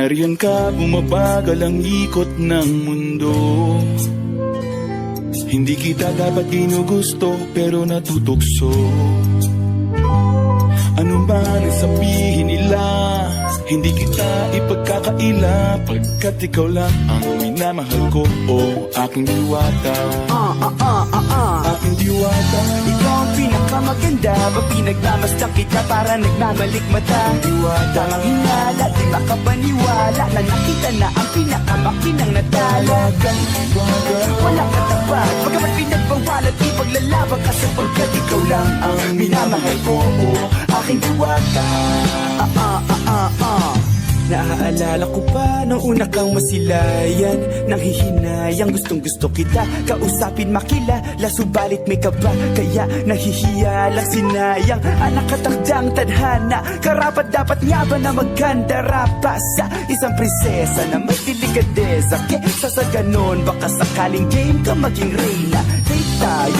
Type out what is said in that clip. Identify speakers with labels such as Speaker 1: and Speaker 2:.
Speaker 1: Nariyan ka, bumabagal ang ikot ng mundo. Hindi kita dapat ginugusto, pero natutokso. Ano man ang sabihin nila, hindi kita ipagkakaila, pagkat ikaw lang ang minamahal ko, o aking diwata. Aking diwata.
Speaker 2: Ikaw ang pinakamaganda, pag pinagmamasdan kita para nagmamalikmata.
Speaker 1: Diwata.
Speaker 2: Tamang hinala, di makapaniwala na nakita na ang pinakamakinang natala. Walang katapat, pagkamat pinagbawalat, ipaglalaban ka sapagkat ikaw lang ang minamahal ko, o aking diwata. Naaalala ko pa nung una kang masilayan, nang hihinayang gustong gusto kita kausapin, makilala, subalit may kaba, kaya nahihiya lang, sinayang ang nakatakdang tadhana. Karapat dapat nga ba na magkandara pa sa isang prinsesa na may delikadeza? Kesa sa ganon, baka sakaling game ka maging reyna. Date tayo.